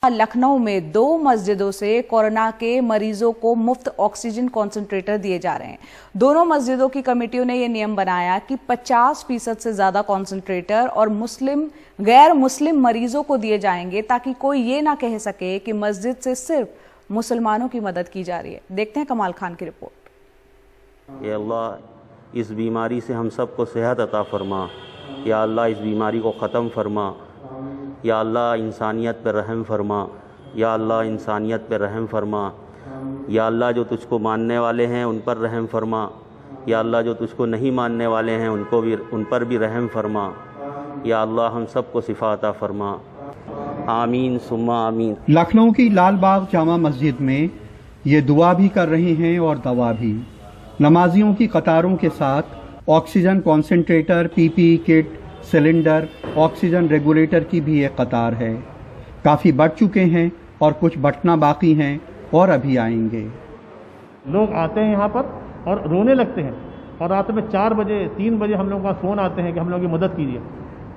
लखनऊ में 2 मस्जिदों से कोरोना के मरीजों को मुफ्त ऑक्सीजन कॉन्सेंट्रेटर दिए जा रहे हैं। दोनों मस्जिदों की कमेटियों ने यह नियम बनाया कि 50% से ज्यादा कॉन्सेंट्रेटर और गैर मुस्लिम मरीजों को दिए जाएंगे, ताकि कोई ये ना कह सके कि मस्जिद से सिर्फ मुसलमानों की मदद की जा रही है। देखते हैं कमाल खान की रिपोर्ट। या अल्लाह, इस बीमारी से हम सबको सेहत अता फरमा। या अल्लाह, इस बीमारी को ख़त्म फरमा। या अल्लाह, इंसानियत पर रहम फरमा। या अल्लाह, इंसानियत पर रहम फरमा। या अल्लाह, जो तुझको मानने वाले हैं उन पर रहम फरमा। या अल्लाह, जो तुझको नहीं मानने वाले हैं उन पर भी रहम फरमा। या अल्लाह, हम सबको शिफा अता फरमा। आमीन सुम्मा आमीन। लखनऊ की लाल बाग जामा मस्जिद में ये दुआ भी कर रहे हैं और दवा भी। नमाजियों की कतारों के साथ oxygen concentrator, PPE kit, cylinder, oxygen regulator की भी एक कतार है। काफ़ी बढ़ चुके हैं और कुछ बटना बाकी हैं और अभी आएंगे। लोग आते हैं यहाँ पर और रोने लगते हैं, और रात में 4 बजे 3 बजे हम लोगों का फ़ोन आते हैं कि हम लोगों की मदद कीजिए,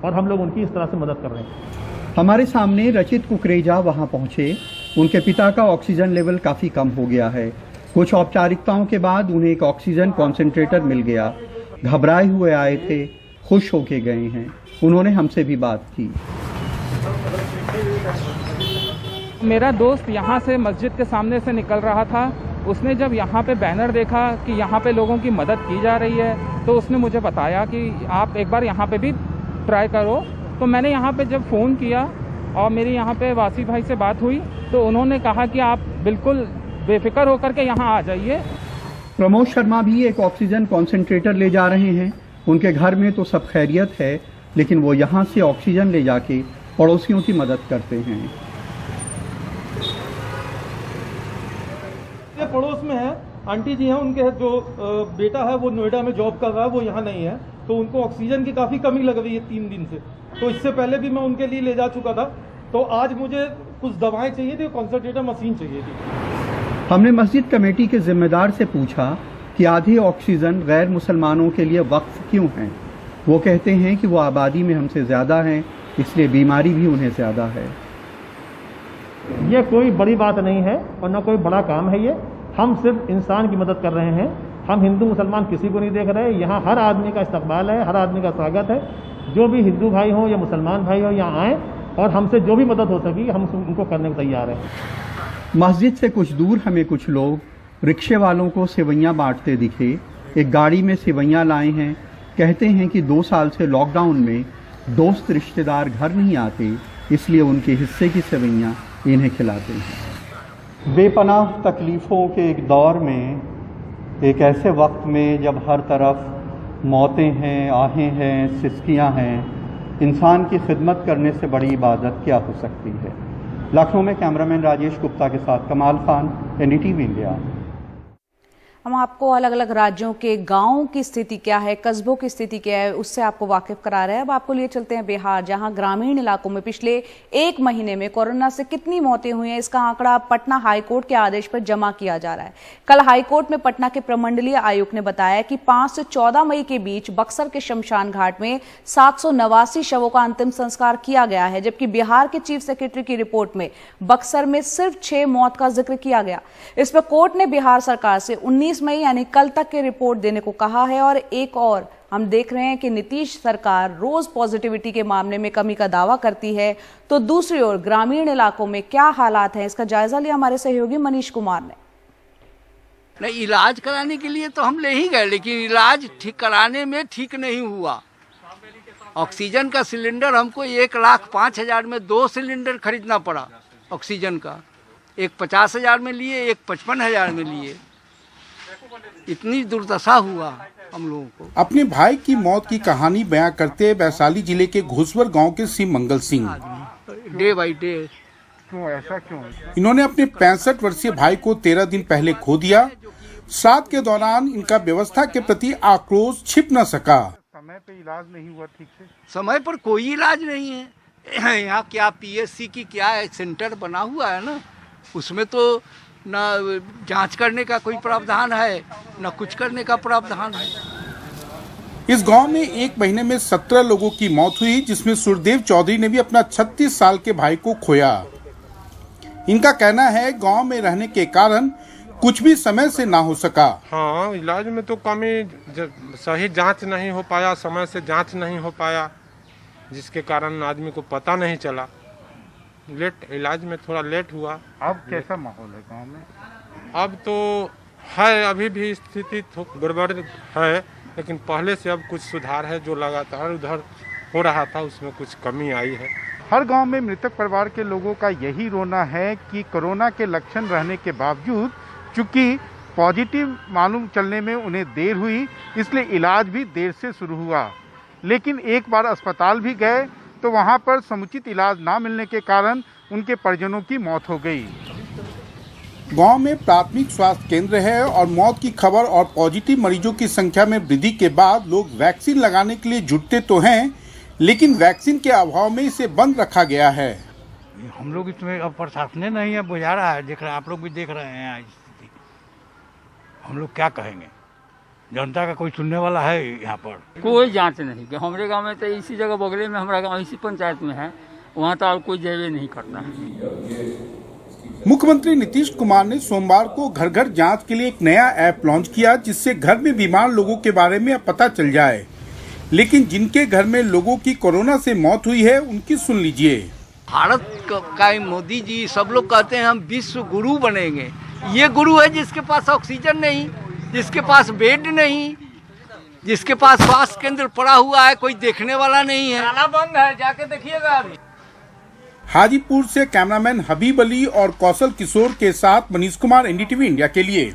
और हम लोग उनकी इस तरह से मदद कर रहे हैं। हमारे सामने रचित कुकरेजा वहाँ पहुँचे। उनके पिता का ऑक्सीजन लेवल काफ़ी कम हो गया है। कुछ औपचारिकताओं के बाद उन्हें एक ऑक्सीजन कॉन्सेंट्रेटर मिल गया। घबराए हुए आए थे, खुश होके गए हैं। उन्होंने हमसे भी बात की। मेरा दोस्त यहाँ से मस्जिद के सामने से निकल रहा था। उसने जब यहाँ पे बैनर देखा कि यहाँ पे लोगों की मदद की जा रही है, तो उसने मुझे बताया कि आप एक बार यहाँ पे भी ट्राई करो। तो मैंने यहाँ पे जब फ़ोन किया और मेरी यहाँ पे वासी भाई से बात हुई, तो उन्होंने कहा कि आप बिल्कुल बेफिक्र होकर के यहाँ आ जाइए। प्रमोद शर्मा भी एक ऑक्सीजन कॉन्सेंट्रेटर ले जा रहे हैं। उनके घर में तो सब खैरियत है, लेकिन वो यहाँ से ऑक्सीजन ले जाके पड़ोसियों की मदद करते हैं। ये पड़ोस में है, आंटी जी हैं, उनके जो बेटा है वो नोएडा में जॉब कर रहा है, वो यहाँ नहीं है, तो उनको ऑक्सीजन की काफ़ी कमी लग रही है 3 दिन से। तो इससे पहले भी मैं उनके लिए ले जा चुका था। तो आज मुझे कुछ दवाएं चाहिए थी, कॉन्सेंट्रेटर मशीन चाहिए थी। हमने मस्जिद कमेटी के जिम्मेदार से पूछा कि आधी ऑक्सीजन गैर मुसलमानों के लिए वक्फ क्यों है। वो कहते हैं कि वो आबादी में हमसे ज़्यादा हैं, इसलिए बीमारी भी उन्हें ज़्यादा है। ये कोई बड़ी बात नहीं है और न कोई बड़ा काम है ये। हम सिर्फ इंसान की मदद कर रहे हैं। हम हिंदू मुसलमान किसी को नहीं देख रहे। यहाँ हर आदमी का इस्तकबाल है, हर आदमी का स्वागत है। जो भी हिंदू भाई हो या मुसलमान भाई हो, यहाँ आएँ और हमसे जो भी मदद हो सकी हम उनको करने को तैयार हैं। मस्जिद से कुछ दूर हमें कुछ लोग रिक्शे वालों को सेवइयाँ बांटते दिखे। एक गाड़ी में सेवइयाँ लाए हैं। कहते हैं कि 2 साल से लॉकडाउन में दोस्त रिश्तेदार घर नहीं आते, इसलिए उनके हिस्से की सेवइयाँ इन्हें खिलाते हैं। बेपनाह तकलीफ़ों के एक दौर में, एक ऐसे वक्त में जब हर तरफ मौतें हैं, आहें हैं, सिसकियाँ हैं, इंसान की खिदमत करने से बड़ी इबादत क्या हो सकती है। लखनऊ में कैमरामैन राजेश गुप्ता के साथ कमाल खान, एनडीटीवी इंडिया। हम आपको अलग अलग राज्यों के गांवों की स्थिति क्या है, कस्बों की स्थिति क्या है, उससे आपको वाकिफ करा रहे हैं। अब आपको लिए चलते हैं बिहार, जहां ग्रामीण इलाकों में पिछले 1 महीने में कोरोना से कितनी मौतें हुई हैं, इसका आंकड़ा पटना हाईकोर्ट के आदेश पर जमा किया जा रहा है। कल हाईकोर्ट में पटना के प्रमंडलीय आयुक्त ने बताया कि 5 से 14 मई के बीच बक्सर के शमशान घाट में 789 शवों का अंतिम संस्कार किया गया है, जबकि बिहार के चीफ सेक्रेटरी की रिपोर्ट में बक्सर में सिर्फ 6 मौत का जिक्र किया गया। इस पर कोर्ट ने बिहार सरकार से 19 मई यानी कल तक की रिपोर्ट देने को कहा है। और एक और हम देख रहे हैं कि नीतीश सरकार रोज पॉजिटिविटी के मामले में कमी का दावा करती है, तो दूसरी ओर ग्रामीण इलाकों में क्या हालात हैं, इसका जायजा लिया हमारे सहयोगी मनीष कुमार ने। नहीं, इलाज कराने के लिए तो हम ले ही गए, लेकिन इलाज ठीक कराने में ठीक नहीं हुआ। ऑक्सीजन का सिलेंडर हमको 1,05,000 में 2 सिलेंडर खरीदना पड़ा ऑक्सीजन का। एक 50,000 में लिए, एक 55,000 में लिए। इतनी दुर्दशा हुआ हम लोगों को। अपने भाई की मौत की कहानी बयां करते हैं वैशाली जिले के घोसवर गांव के सी Mangal Singh. Day by day. ऐसा क्यों? इन्होंने अपने 65 वर्षीय भाई को 13 दिन पहले खो दिया। श्राद्ध के दौरान इनका व्यवस्था के प्रति आक्रोश छिप न सका। समय पे इलाज नहीं हुआ ठीक से। समय पर कोई इलाज नहीं है। यहाँ क्या पीएससी की क्या सेंटर बना हुआ है ना, उसमें तो न जांच करने का कोई प्रावधान है, न कुछ करने का प्रावधान है। इस गांव में 1 महीने में 17 लोगों की मौत हुई, जिसमें सुरदेव चौधरी ने भी अपना 36 साल के भाई को खोया। इनका कहना है गांव में रहने के कारण कुछ भी समय से ना हो सका। हाँ, इलाज में तो कमी, सही जांच नहीं हो पाया, समय से जांच नहीं हो पाया, जिसके कारण आदमी को पता नहीं चला। इलाज में थोड़ा लेट हुआ। अब कैसा माहौल है गांव में? अब तो है, अभी भी स्थिति गड़बड़ है, लेकिन पहले से अब कुछ सुधार है। जो लगातार उधर हो रहा था उसमें कुछ कमी आई है। हर गांव में मृतक परिवार के लोगों का यही रोना है कि कोरोना के लक्षण रहने के बावजूद चूंकि पॉजिटिव मालूम चलने में उन्हें देर हुई, इसलिए इलाज भी देर से शुरू हुआ। लेकिन एक बार अस्पताल भी गए तो वहां पर समुचित इलाज ना मिलने के कारण उनके परिजनों की मौत हो गई। गांव में प्राथमिक स्वास्थ्य केंद्र है और मौत की खबर और पॉजिटिव मरीजों की संख्या में वृद्धि के बाद लोग वैक्सीन लगाने के लिए जुटते तो हैं, लेकिन वैक्सीन के अभाव में इसे बंद रखा गया है। हम लोग इसमें अब प्रशासन नहीं है, बुझा रहा है, देख रहे हैं, आप लोग भी देख रहे हैं स्थिति। हम लोग क्या कहेंगे, जनता का कोई सुनने वाला है यहाँ पर? कोई जांच नहीं कि हमारे गांव में तो इसी जगह बगले में हमारा गांव इसी पंचायत में है, वहाँ तो और कोई जैवे नहीं करता है। मुख्यमंत्री नीतीश कुमार ने सोमवार को घर घर जांच के लिए एक नया ऐप लॉन्च किया, जिससे घर में बीमार लोगों के बारे में अब पता चल जाए। लेकिन जिनके घर में लोगों की कोरोना से मौत हुई है उनकी सुन लीजिए। भारत का मोदी जी सब लोग कहते हैं हम विश्व गुरु बनेंगे। ये गुरु है जिसके पास ऑक्सीजन नहीं, जिसके पास बेड नहीं, जिसके पास स्वास्थ्य केंद्र पड़ा हुआ है, कोई देखने वाला नहीं है, ताला बंद है, जाके देखिएगा। अभी हाजीपुर से कैमरामैन हबीब अली और कौशल किशोर के साथ मनीष कुमार, एनडीटीवी इंडिया के लिए।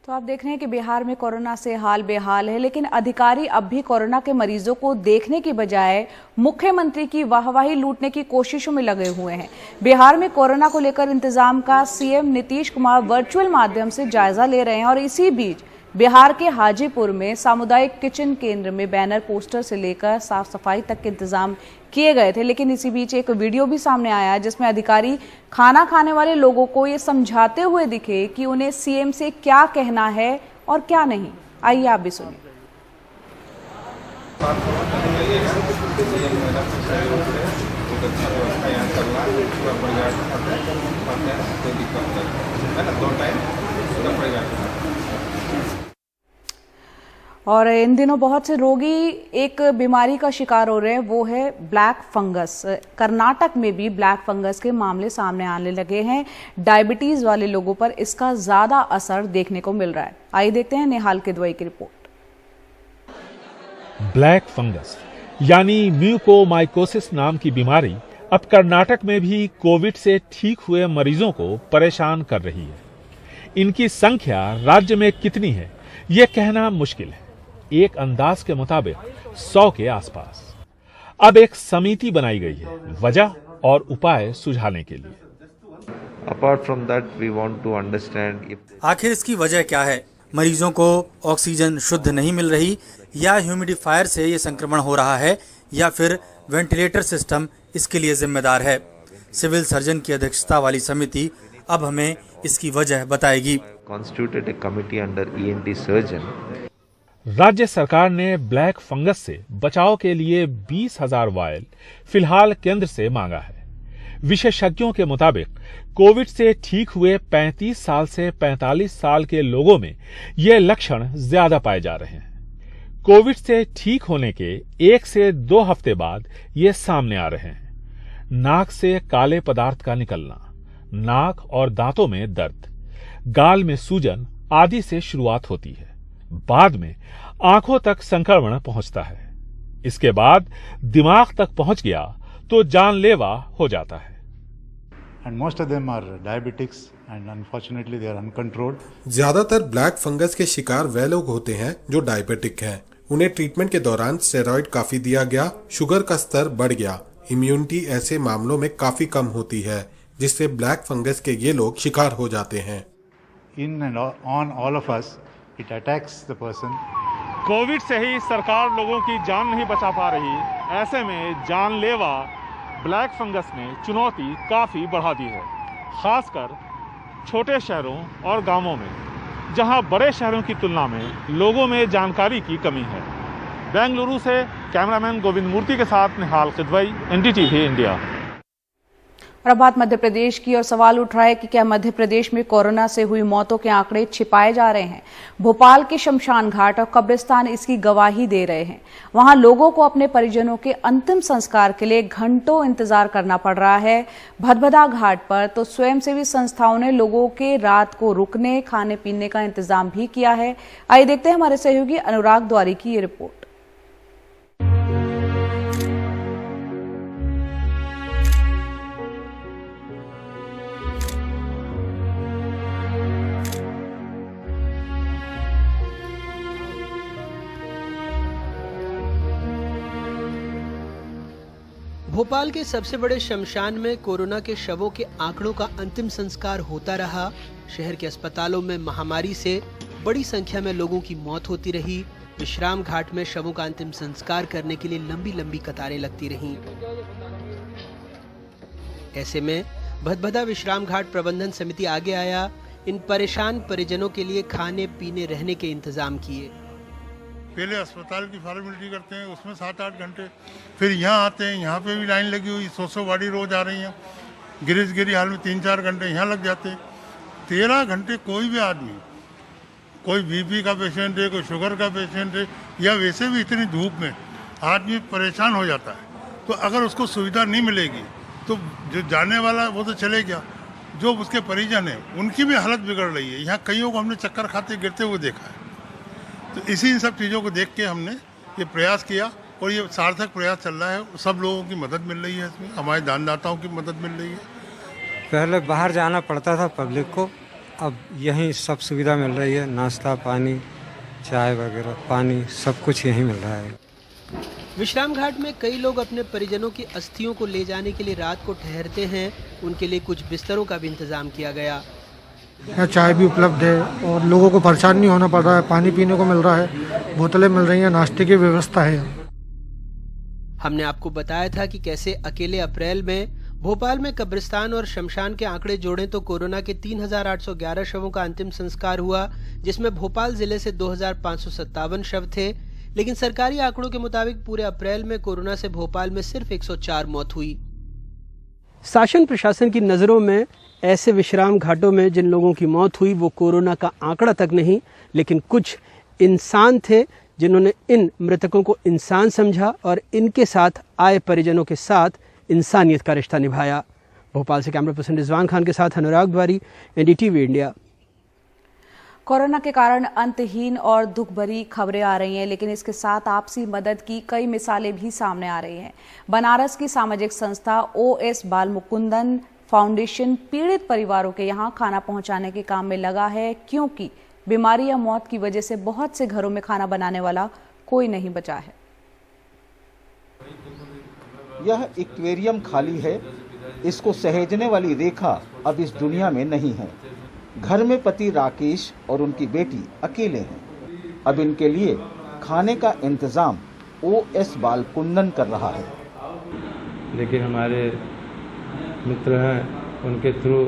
तो आप देख रहे हैं कि बिहार में कोरोना से हाल बेहाल है, लेकिन अधिकारी अब भी कोरोना के मरीजों को देखने की बजाय मुख्यमंत्री की वाहवाही लूटने की कोशिशों में लगे हुए हैं। बिहार में कोरोना को लेकर इंतजाम का सीएम नीतीश कुमार वर्चुअल माध्यम से जायजा ले रहे हैं और इसी बीच बिहार के हाजीपुर में सामुदायिक किचन केंद्र में बैनर, पोस्टर से लेकर साफ सफाई तक के इंतजाम किए गए थे। लेकिन इसी बीच एक वीडियो भी सामने आया जिसमें अधिकारी खाना खाने वाले लोगों को ये समझाते हुए दिखे कि उन्हें सीएम से क्या कहना है और क्या नहीं। आइए आप भी सुनिए। और इन दिनों बहुत से रोगी एक बीमारी का शिकार हो रहे हैं, वो है ब्लैक फंगस। कर्नाटक में भी ब्लैक फंगस के मामले सामने आने लगे हैं। डायबिटीज वाले लोगों पर इसका ज्यादा असर देखने को मिल रहा है। आइए देखते हैं नेहाल किदवई की रिपोर्ट। ब्लैक फंगस यानी म्यूकोमाइकोसिस नाम की बीमारी अब कर्नाटक में भी कोविड से ठीक हुए मरीजों को परेशान कर रही है। इनकी संख्या राज्य में कितनी है ये कहना मुश्किल है। एक अंदाज के मुताबिक 100 के आसपास। अब एक समिति बनाई गई है वजह और उपाय सुझाने के लिए। Apart from that, we want to understand if आखिर इसकी वजह क्या है? मरीजों को ऑक्सीजन शुद्ध नहीं मिल रही, या ह्यूमिडिफायर से ये संक्रमण हो रहा है, या फिर वेंटिलेटर सिस्टम इसके लिए जिम्मेदार है। सिविल सर्जन की अध्यक्षता वाली समिति अब हमें इसकी वजह बताएगी। constituted a committee under ENT surgeon. राज्य सरकार ने ब्लैक फंगस से बचाव के लिए 20,000 वायल फिलहाल केंद्र से मांगा है। विशेषज्ञों के मुताबिक कोविड से ठीक हुए 35 साल से 45 साल के लोगों में ये लक्षण ज्यादा पाए जा रहे हैं। कोविड से ठीक होने के 1 से 2 हफ्ते बाद ये सामने आ रहे हैं। नाक से काले पदार्थ का निकलना, नाक और दांतों में दर्द, गाल में सूजन आदि से शुरुआत होती है। बाद में आंखों तक संक्रमण पहुंचता है। इसके बाद दिमाग तक पहुंच गया तो जानलेवा हो जाता है। And most of them are diabetics and unfortunately they are uncontrolled. ज्यादातर ब्लैक फंगस के शिकार वे लोग होते हैं जो डायबिटिक हैं। उन्हें ट्रीटमेंट के दौरान स्टेरॉइड काफी दिया गया, शुगर का स्तर बढ़ गया, इम्यूनिटी ऐसे मामलों में काफी कम होती है, जिससे ब्लैक फंगस के ये लोग शिकार हो जाते हैं। In and on all of us, it attacks the person. Covid से ही सरकार लोगों की जान नहीं बचा पा रही, ऐसे में जानलेवा ब्लैक फंगस ने चुनौती काफ़ी बढ़ा दी है, खासकर छोटे शहरों और गांवों में, जहां बड़े शहरों की तुलना में लोगों में जानकारी की कमी है। बेंगलुरु से कैमरामैन गोविंद मूर्ति के साथ निहाल किदवई, एनडीटीवी इंडिया। और अब बात मध्य प्रदेश की, और सवाल उठ रहा है कि क्या मध्य प्रदेश में कोरोना से हुई मौतों के आंकड़े छिपाए जा रहे हैं। भोपाल के शमशान घाट और कब्रिस्तान इसकी गवाही दे रहे हैं। वहां लोगों को अपने परिजनों के अंतिम संस्कार के लिए घंटों इंतजार करना पड़ रहा है। भदभदा घाट पर तो स्वयंसेवी संस्थाओं ने लोगों के रात को रुकने, खाने पीने का इंतजाम भी किया है। आइए देखते हैं हमारे सहयोगी अनुराग द्वारी की ये रिपोर्ट। भोपाल के सबसे बड़े शमशान में कोरोना के शवों के आंकड़ों का अंतिम संस्कार होता रहा। शहर के अस्पतालों में महामारी से बड़ी संख्या में लोगों की मौत होती रही। विश्राम घाट में शवों का अंतिम संस्कार करने के लिए लंबी लंबी कतारें लगती रहीं। ऐसे में भदभदा विश्राम घाट प्रबंधन समिति आगे आया। इन परेशान परिजनों के लिए खाने पीने रहने के इंतजाम किए। पहले अस्पताल की फॉर्मेलिटी करते हैं, उसमें 7-8 घंटे, फिर यहाँ आते हैं, यहाँ पे भी लाइन लगी हुई, 100 गाड़ी रोज आ रही हैं। गिरी हाल में 3-4 घंटे यहाँ लग जाते हैं। 13 घंटे कोई भी आदमी, कोई बीपी का पेशेंट है, कोई शुगर का पेशेंट है, या वैसे भी इतनी धूप में आदमी परेशान हो जाता है। तो अगर उसको सुविधा नहीं मिलेगी तो जो जाने वाला वो तो चले गया, जो उसके परिजन हैं उनकी भी हालत बिगड़ रही है। यहाँ कईयों को हमने चक्कर खाते गिरते हुए देखा है। तो इसी इन सब चीज़ों को देख के हमने ये प्रयास किया और ये सार्थक प्रयास चल रहा है। सब लोगों की मदद मिल रही है इसमें, हमारे दानदाताओं की मदद मिल रही है। पहले बाहर जाना पड़ता था पब्लिक को, अब यहीं सब सुविधा मिल रही है। नाश्ता पानी, चाय वगैरह, पानी, सब कुछ यहीं मिल रहा है। विश्राम घाट में कई लोग अपने परिजनों की अस्थियों को ले जाने के लिए रात को ठहरते हैं। उनके लिए कुछ बिस्तरों का भी इंतजाम किया गया। यहाँ चाय भी उपलब्ध है और लोगों को परेशान नहीं होना पड़ रहा है। पानी पीने को मिल रहा है, बोतलें मिल रही हैं, नाश्ते की व्यवस्था है। हमने आपको बताया था कि कैसे अकेले अप्रैल में भोपाल में कब्रिस्तान और शमशान के आंकड़े जोड़ें तो कोरोना के 3,811 शवों का अंतिम संस्कार हुआ, जिसमें भोपाल जिले से 2,557 शव थे। लेकिन सरकारी आंकड़ों के मुताबिक पूरे अप्रैल में कोरोना से भोपाल में सिर्फ 104 मौत हुई। शासन प्रशासन की नजरों में ऐसे विश्राम घाटों में जिन लोगों की मौत हुई वो कोरोना का आंकड़ा तक नहीं, लेकिन कुछ इंसान थे जिन्होंने इन मृतकों को इंसान समझा और इनके साथ आए परिजनों के साथ इंसानियत का रिश्ता निभाया। भोपाल से कैमरा पर्सन रिजवान खान के साथ अनुराग द्वारी, एनडीटीवी इंडिया। कोरोना के कारण अंतहीन और दुख भरी खबरें आ रही हैं, लेकिन इसके साथ आपसी मदद की कई मिसालें भी सामने आ रही हैं। बनारस की सामाजिक संस्था OS बालमुकुंदन फाउंडेशन पीड़ित परिवारों के यहाँ खाना पहुंचाने के काम में लगा है, क्योंकि बीमारी या मौत की वजह से बहुत से घरों में खाना बनाने वाला कोई नहीं बचा है। यह एक्वेरियम खाली है, इसको सहेजने वाली रेखा अब इस दुनिया में नहीं है। घर में पति राकेश और उनकी बेटी अकेले हैं। अब इनके लिए खाने का इंतजाम OS बालकुंदन कर रहा है। लेकिन हमारे मित्र हैं, उनके थ्रू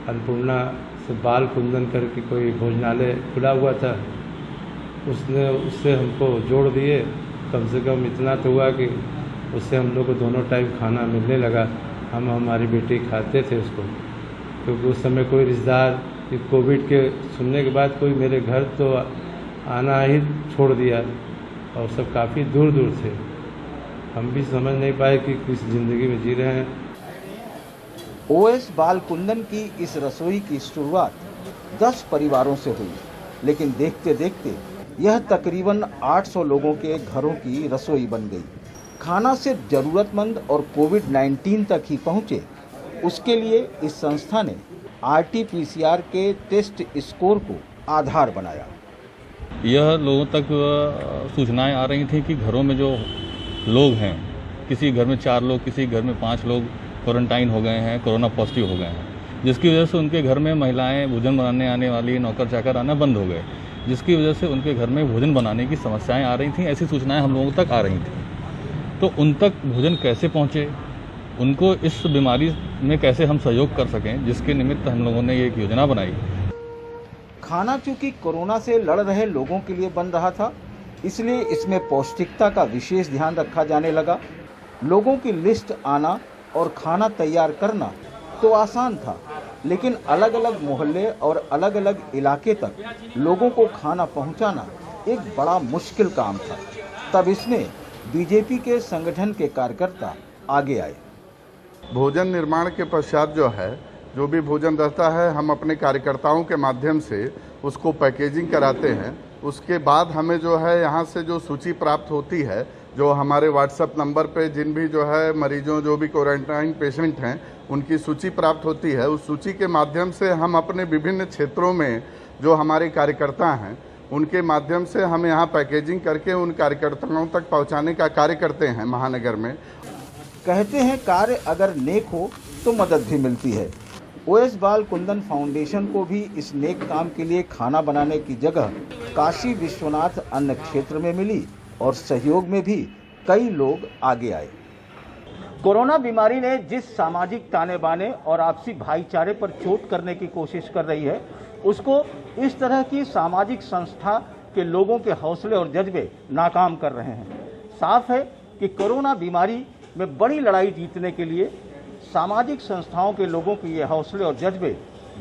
अन्नपूर्णा से बाल कुंदन करके कोई भोजनालय खुला हुआ था, उससे हमको जोड़ दिए। कम से कम इतना तो हुआ कि उससे हम लोग को दोनों टाइम खाना मिलने लगा। हम हमारी बेटी खाते थे उसको, क्योंकि उस समय कोई रिश्तेदार कोविड के सुनने के बाद कोई मेरे घर तो आना ही छोड़ दिया और सब काफ़ी दूर दूर थे। हम भी समझ नहीं पाए कि किस ज़िंदगी में जी रहे हैं। OS बालकुंदन की इस रसोई की शुरुआत 10 परिवारों से हुई, लेकिन देखते देखते यह तकरीबन 800 लोगों के घरों की रसोई बन गई। खाना सिर्फ जरूरतमंद और कोविड-19 तक ही पहुँचे, उसके लिए इस संस्था ने RT-PCR के टेस्ट स्कोर को आधार बनाया। यह लोगों तक सूचनाएं आ रही थी कि घरों में जो लोग हैं, किसी घर में 4 लोग, किसी घर में 5 लोग क्वारंटाइन हो गए हैं, कोरोना पॉजिटिव हो गए हैं, जिसकी वजह से उनके घर में महिलाएं भोजन बनाने आने वाली नौकर चाकर आना बंद हो गए, जिसकी वजह से उनके घर में भोजन बनाने की समस्याएं आ रही थी। ऐसी सूचनाएं हम लोगों तक आ रही थी। तो उन तक भोजन कैसे पहुंचे, उनको इस बीमारी में कैसे हम सहयोग कर सकें, जिसके निमित्त हम लोगों ने ये एक योजना बनाई। खाना चूंकि कोरोना से लड़ रहे लोगों के लिए बन रहा था, इसलिए इसमें पौष्टिकता का विशेष ध्यान रखा जाने लगा। लोगों की लिस्ट आना और खाना तैयार करना तो आसान था, लेकिन अलग अलग मोहल्ले और अलग अलग इलाके तक लोगों को खाना पहुंचाना एक बड़ा मुश्किल काम था। तब इसमें बीजेपी के संगठन के कार्यकर्ता आगे आए। भोजन निर्माण के पश्चात जो भी भोजन रहता है, हम अपने कार्यकर्ताओं के माध्यम से उसको पैकेजिंग कराते हैं। उसके बाद हमें यहाँ से जो सूची प्राप्त होती है, जो हमारे व्हाट्सएप नंबर पे जिन भी मरीजों, जो भी क्वारंटाइन पेशेंट हैं, उनकी सूची प्राप्त होती है। उस सूची के माध्यम से हम अपने विभिन्न क्षेत्रों में जो हमारे कार्यकर्ता हैं, उनके माध्यम से हम यहाँ पैकेजिंग करके उन कार्यकर्ताओं तक पहुँचाने का कार्य करते हैं महानगर में। कहते हैं कार्य अगर नेक हो तो मदद भी मिलती है। ओएस बाल कुंदन फाउंडेशन को भी इस नेक काम के लिए खाना बनाने की जगह काशी विश्वनाथ अन्न क्षेत्र में मिली और सहयोग में भी कई लोग आगे आए। कोरोना बीमारी ने जिस सामाजिक ताने बाने और आपसी भाईचारे पर चोट करने की कोशिश कर रही है, उसको इस तरह की सामाजिक संस्था के लोगों के हौसले और जज्बे नाकाम कर रहे हैं। साफ है कि कोरोना बीमारी में बड़ी लड़ाई जीतने के लिए सामाजिक संस्थाओं के लोगों के ये हौसले और जज्बे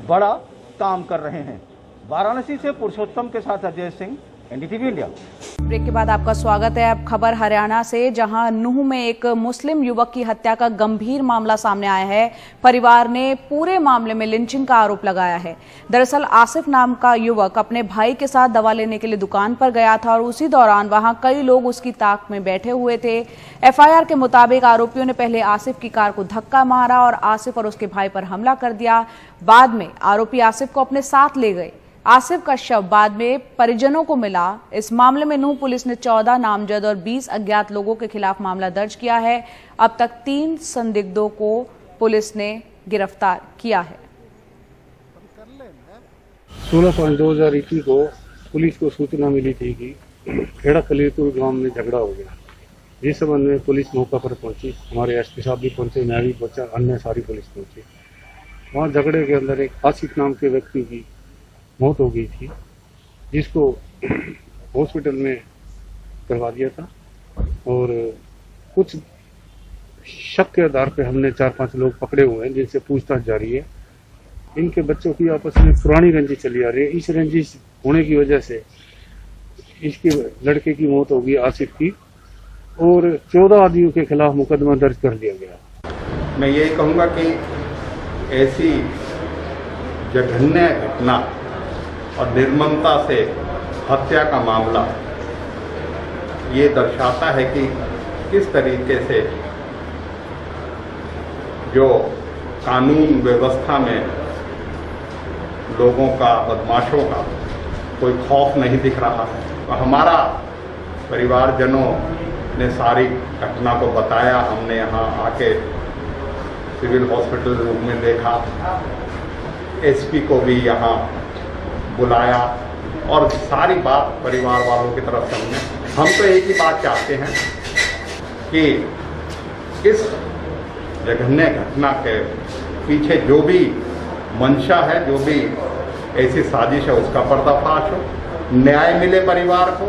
बड़ा काम कर रहे हैं। वाराणसी से पुरुषोत्तम के साथ Ajay Singh, NDTV India. Break के बाद आपका स्वागत है। अब खबर हरियाणा से, जहां नूह में एक मुस्लिम युवक की हत्या का गंभीर मामला सामने आया है। परिवार ने पूरे मामले में लिंचिंग का आरोप लगाया है। दरअसल आसिफ नाम का युवक अपने भाई के साथ दवा लेने के लिए दुकान पर गया था और उसी दौरान वहां कई लोग उसकी ताक में बैठे हुए थे। एफआईआर के मुताबिक आरोपियों ने पहले आसिफ की कार को धक्का मारा और आसिफ और उसके भाई पर हमला कर दिया। बाद में आरोपी आसिफ को अपने साथ ले गए। आसिफ का शव बाद में परिजनों को मिला। इस मामले में नूह पुलिस ने 14 नामजद और 20 अज्ञात लोगों के खिलाफ मामला दर्ज किया है। अब तक 3 संदिग्धों को पुलिस ने गिरफ्तार किया है। 16/5/2021 को पुलिस को सूचना मिली थी कि खेड़ा कलीरपुर गांव में झगड़ा हो गया। इस संबंध में पुलिस मौका पर पहुंची। हमारे एसपी साहब भी पहुंचे, मैं भी पहुंचा, अन्य सारी पुलिस पहुंची। वहाँ झगड़े के अंदर एक आसिफ नाम के व्यक्ति की मौत हो गई थी, जिसको हॉस्पिटल में करवा दिया था और कुछ शक के आधार पे हमने 4-5 लोग पकड़े हुए हैं, जिनसे पूछताछ जारी है। इनके बच्चों की आपस में पुरानी रंजिश चली आ रही है। इस रंजिश होने की वजह से इसके लड़के की मौत होगी, आसिफ की, और 14 आदमियों के खिलाफ मुकदमा दर्ज कर दिया गया। मैं ये कहूँगा कि ऐसी जघन्य घटना और निर्ममता से हत्या का मामला ये दर्शाता है कि किस तरीके से जो कानून व्यवस्था में लोगों का, बदमाशों का कोई खौफ नहीं दिख रहा है। तो हमारा परिवारजनों ने सारी घटना को बताया। हमने यहाँ आके सिविल हॉस्पिटल रूम में देखा, एसपी को भी यहाँ बुलाया और सारी बात परिवार वालों की तरफ से हम तो एक ही बात चाहते हैं कि इस जघन्य घटना के पीछे जो भी मंशा है, जो भी ऐसी साजिश है, उसका पर्दाफाश हो, न्याय मिले परिवार को।